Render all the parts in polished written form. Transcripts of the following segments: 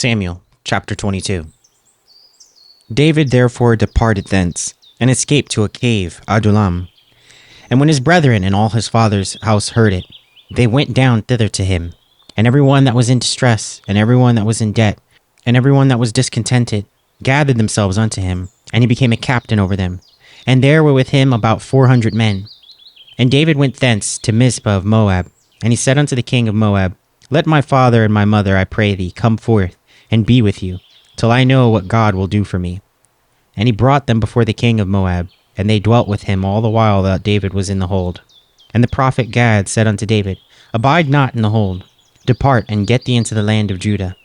Samuel chapter 22. David therefore departed thence, and escaped to a cave, Adullam. And when his brethren and all his father's house heard it, they went down thither to him. And every one that was in distress, and every one that was in debt, and every one that was discontented, gathered themselves unto him, and he became a captain over them. And there were with him about 400 men. And David went thence to Mizpah of Moab, and he said unto the king of Moab, Let my father and my mother, I pray thee, come forth, and be with you, till I know what God will do for me. And he brought them before the king of Moab, and they dwelt with him all the while that David was in the hold. And the prophet Gad said unto David, Abide not in the hold, depart and get thee into the land of Judah.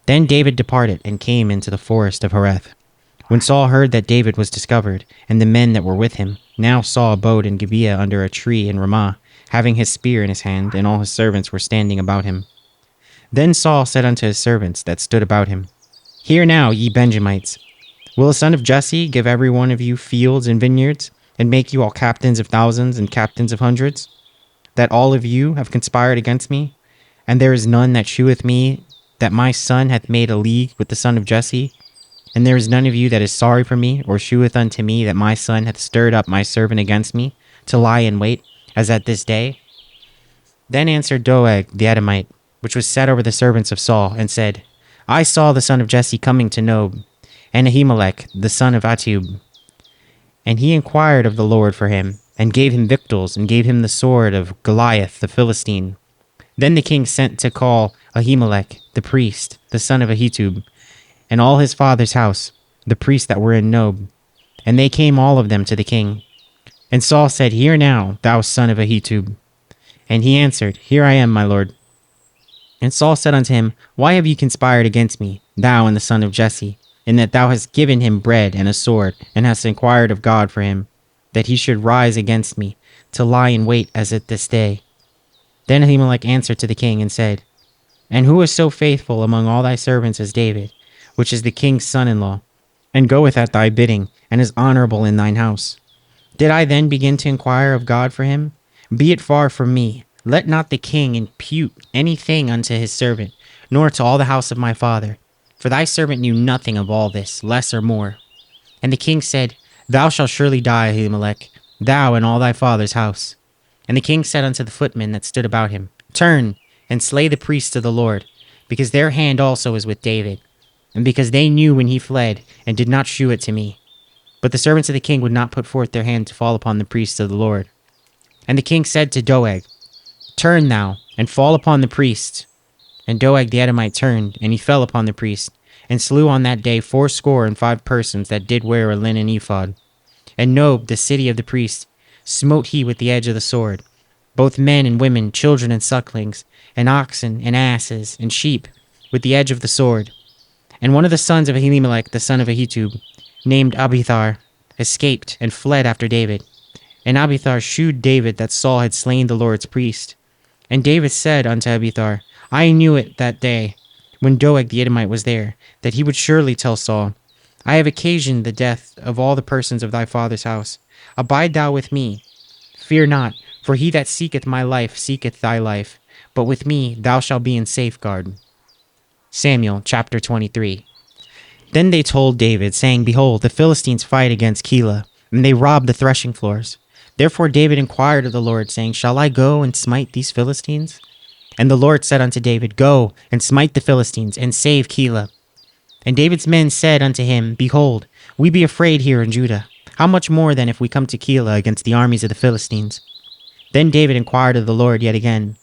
Then David departed and came into the forest of Hereth. When Saul heard that David was discovered, and the men that were with him, now Saul abode in Gibeah under a tree in Ramah, having his spear in his hand, and all his servants were standing about him. Then Saul said unto his servants that stood about him, Hear now, ye Benjamites, will the son of Jesse give every one of you fields and vineyards, and make you all captains of thousands and captains of hundreds? That all of you have conspired against me, and there is none that sheweth me that my son hath made a league with the son of Jesse? And there is none of you that is sorry for me, or sheweth unto me that my son hath stirred up my servant against me, to lie in wait, as at this day? Then answered Doeg the Edomite, which was set over the servants of Saul, and said, I saw the son of Jesse coming to Nob, and Ahimelech the son of Ahitub. And he inquired of the Lord for him, and gave him victuals, and gave him the sword of Goliath the Philistine. Then the king sent to call Ahimelech the priest, the son of Ahitub, and all his father's house, the priests that were in Nob. And they came all of them to the king. And Saul said, Hear now, thou son of Ahitub. And he answered, Here I am, my lord. And Saul said unto him, Why have ye conspired against me, thou and the son of Jesse, in that thou hast given him bread and a sword, and hast inquired of God for him, that he should rise against me, to lie in wait as at this day? Then Ahimelech answered to the king and said, And who is so faithful among all thy servants as David, which is the king's son-in-law, and goeth at thy bidding, and is honorable in thine house? Did I then begin to inquire of God for him? Be it far from me. Let not the king impute anything unto his servant, nor to all the house of my father. For thy servant knew nothing of all this, less or more. And the king said, Thou shalt surely die, Ahimelech, thou and all thy father's house. And the king said unto the footmen that stood about him, Turn, and slay the priests of the Lord, because their hand also is with David, and because they knew when he fled, and did not shew it to me. But the servants of the king would not put forth their hand to fall upon the priests of the Lord. And the king said to Doeg, Turn thou, and fall upon the priests. And Doeg the Edomite turned, and he fell upon the priest, and slew on that day 75 persons that did wear a linen ephod. And Nob, the city of the priests, smote he with the edge of the sword, both men and women, children and sucklings, and oxen and asses and sheep, with the edge of the sword. And one of the sons of Ahimelech, the son of Ahitub, named Abiathar, escaped and fled after David. And Abiathar shewed David that Saul had slain the Lord's priest. And David said unto Abiathar, I knew it that day, when Doeg the Edomite was there, that he would surely tell Saul, I have occasioned the death of all the persons of thy father's house. Abide thou with me. Fear not, for he that seeketh my life seeketh thy life, but with me thou shalt be in safeguard. Samuel chapter 23. Then they told David, saying, Behold, the Philistines fight against Keilah, and they rob the threshing floors. Therefore David inquired of the Lord, saying, Shall I go and smite these Philistines? And the Lord said unto David, Go and smite the Philistines, and save Keilah. And David's men said unto him, Behold, we be afraid here in Judah. How much more then if we come to Keilah against the armies of the Philistines? Then David inquired of the Lord yet again.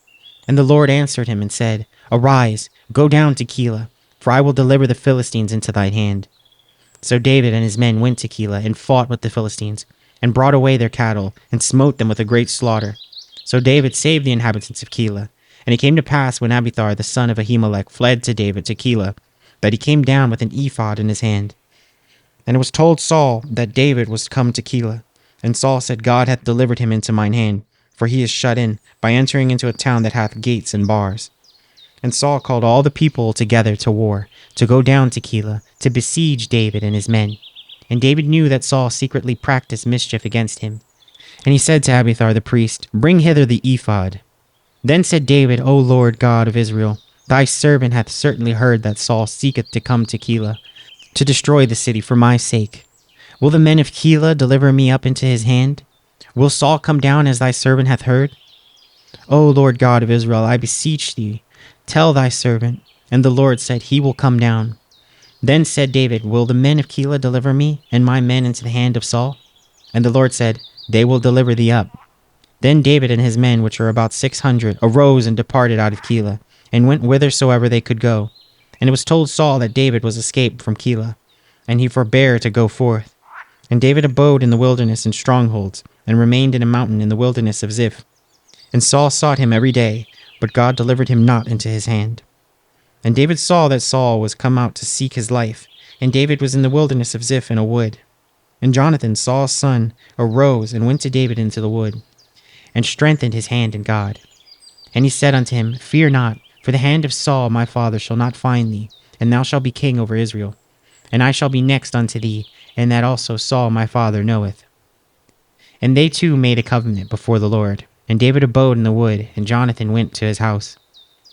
And the Lord answered him and said, Arise, go down to Keilah, for I will deliver the Philistines into thine hand. So David and his men went to Keilah, and fought with the Philistines, and brought away their cattle, and smote them with a great slaughter. So David saved the inhabitants of Keilah. And it came to pass, when Abiathar the son of Ahimelech fled to David to Keilah, that he came down with an ephod in his hand. And it was told Saul that David was come to Keilah. And Saul said, God hath delivered him into mine hand, for he is shut in, by entering into a town that hath gates and bars. And Saul called all the people together to war, to go down to Keilah, to besiege David and his men. And David knew that Saul secretly practiced mischief against him. And he said to Abiathar the priest, Bring hither the ephod. Then said David, O Lord God of Israel, Thy servant hath certainly heard that Saul seeketh to come to Keilah, to destroy the city for my sake. Will the men of Keilah deliver me up into his hand? Will Saul come down as thy servant hath heard? O Lord God of Israel, I beseech thee, tell thy servant. And the Lord said, He will come down. Then said David, Will the men of Keilah deliver me and my men into the hand of Saul? And the Lord said, They will deliver thee up. Then David and his men, which were about 600, arose and departed out of Keilah, and went whithersoever they could go. And it was told Saul that David was escaped from Keilah, and he forbare to go forth. And David abode in the wilderness in strongholds, and remained in a mountain in the wilderness of Ziph. And Saul sought him every day, but God delivered him not into his hand. And David saw that Saul was come out to seek his life, and David was in the wilderness of Ziph in a wood. And Jonathan, Saul's son, arose and went to David into the wood, and strengthened his hand in God. And he said unto him, Fear not, for the hand of Saul my father shall not find thee, and thou shalt be king over Israel. And I shall be next unto thee, and that also Saul my father knoweth. And they two made a covenant before the Lord. And David abode in the wood, and Jonathan went to his house.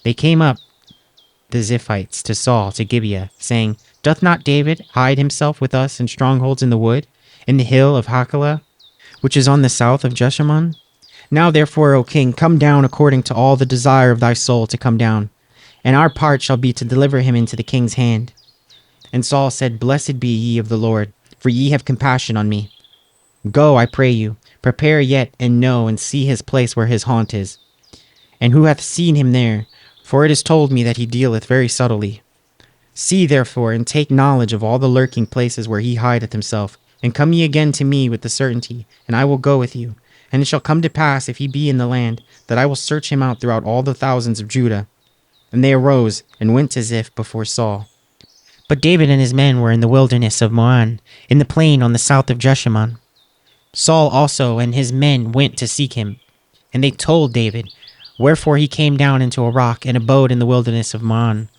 They came up, the Ziphites, to Saul to Gibeah, saying, Doth not David hide himself with us in strongholds in the wood, in the hill of Hachilah, which is on the south of Jeshimon? Now therefore, O king, come down according to all the desire of thy soul to come down, and our part shall be to deliver him into the king's hand. And Saul said, Blessed be ye of the Lord, for ye have compassion on me. Go, I pray you, prepare yet, and know, and see his place where his haunt is. And who hath seen him there? For it is told me that he dealeth very subtly. See therefore, and take knowledge of all the lurking places where he hideth himself, and come ye again to me with the certainty, and I will go with you. And it shall come to pass, if he be in the land, that I will search him out throughout all the thousands of Judah. And they arose, and went to Ziph before Saul. But David and his men were in the wilderness of Moan, in the plain on the south of Jeshimon. Saul also and his men went to seek him. And they told David, wherefore he came down into a rock, and abode in the wilderness of Moan.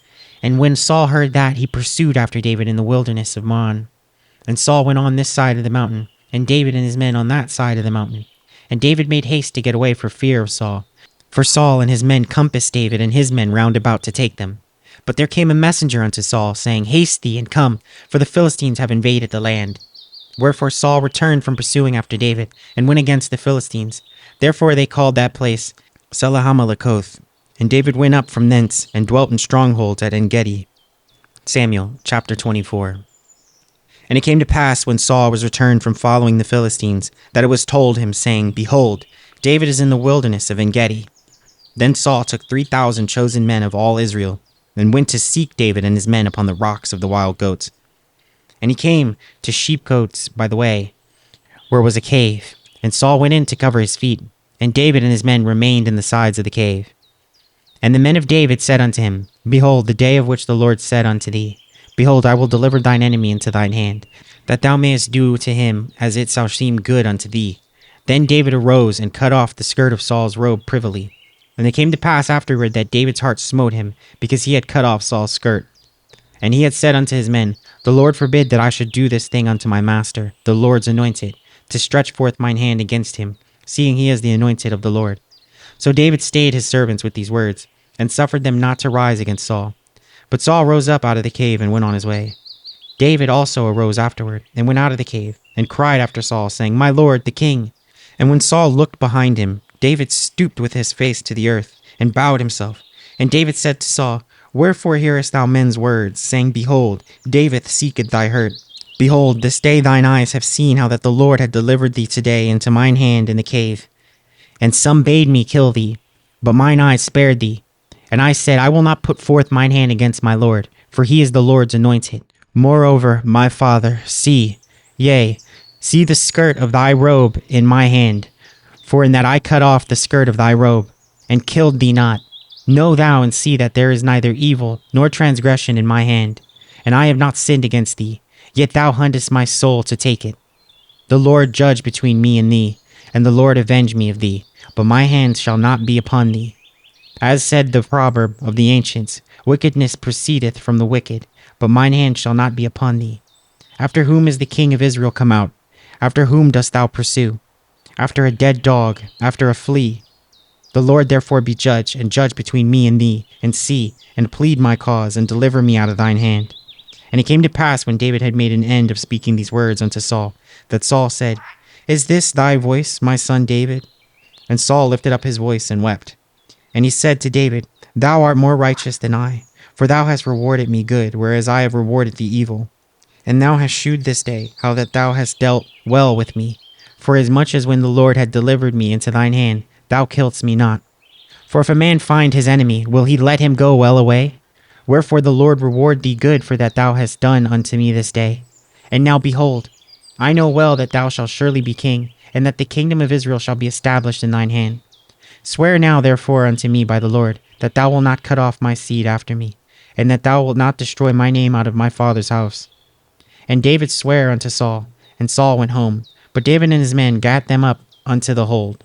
And when Saul heard that, he pursued after David in the wilderness of Moan. And Saul went on this side of the mountain, and David and his men on that side of the mountain. And David made haste to get away for fear of Saul. For Saul and his men compassed David and his men round about to take them. But there came a messenger unto Saul, saying, Haste thee, and come, for the Philistines have invaded the land. Wherefore Saul returned from pursuing after David, and went against the Philistines. Therefore they called that place Selahamalekoth. And David went up from thence, and dwelt in strongholds at En-gedi. Samuel chapter 24. And it came to pass, when Saul was returned from following the Philistines, that it was told him, saying, Behold, David is in the wilderness of En-gedi. Then Saul took 3,000 chosen men of all Israel, and went to seek David and his men upon the rocks of the wild goats. And he came to sheepcotes by the way, where was a cave, and Saul went in to cover his feet, and David and his men remained in the sides of the cave. And the men of David said unto him, Behold, the day of which the Lord said unto thee, Behold, I will deliver thine enemy into thine hand, that thou mayest do to him as it shall seem good unto thee. Then David arose and cut off the skirt of Saul's robe privily. And it came to pass afterward that David's heart smote him, because he had cut off Saul's skirt. And he had said unto his men, The Lord forbid that I should do this thing unto my master, the Lord's anointed, to stretch forth mine hand against him, seeing he is the anointed of the Lord. So David stayed his servants with these words, and suffered them not to rise against Saul. But Saul rose up out of the cave and went on his way. David also arose afterward, and went out of the cave, and cried after Saul, saying, My lord, the king. And when Saul looked behind him, David stooped with his face to the earth, and bowed himself. And David said to Saul, Wherefore hearest thou men's words, saying, Behold, David seeketh thy hurt? Behold, this day thine eyes have seen how that the Lord had delivered thee today into mine hand in the cave. And some bade me kill thee, but mine eyes spared thee. And I said, I will not put forth mine hand against my Lord, for he is the Lord's anointed. Moreover, my father, see, yea, see the skirt of thy robe in my hand, for in that I cut off the skirt of thy robe, and killed thee not. Know thou and see that there is neither evil nor transgression in my hand, and I have not sinned against thee, yet thou huntest my soul to take it. The Lord judge between me and thee, and the Lord avenge me of thee, but my hand shall not be upon thee. As said the proverb of the ancients, Wickedness proceedeth from the wicked, but mine hand shall not be upon thee. After whom is the king of Israel come out? After whom dost thou pursue? After a dead dog, after a flea. The Lord therefore be judge, and judge between me and thee, and see, and plead my cause, and deliver me out of thine hand. And it came to pass, when David had made an end of speaking these words unto Saul, that Saul said, Is this thy voice, my son David? And Saul lifted up his voice and wept. And he said to David, Thou art more righteous than I, for thou hast rewarded me good, whereas I have rewarded thee evil. And thou hast shewed this day how that thou hast dealt well with me, for as much as when the Lord had delivered me into thine hand, thou killedst me not. For if a man find his enemy, will he let him go well away? Wherefore the Lord reward thee good for that thou hast done unto me this day. And now behold, I know well that thou shalt surely be king, and that the kingdom of Israel shall be established in thine hand. Swear now therefore unto me by the Lord, that thou wilt not cut off my seed after me, and that thou wilt not destroy my name out of my father's house. And David sware unto Saul, and Saul went home, but David and his men gat them up unto the hold.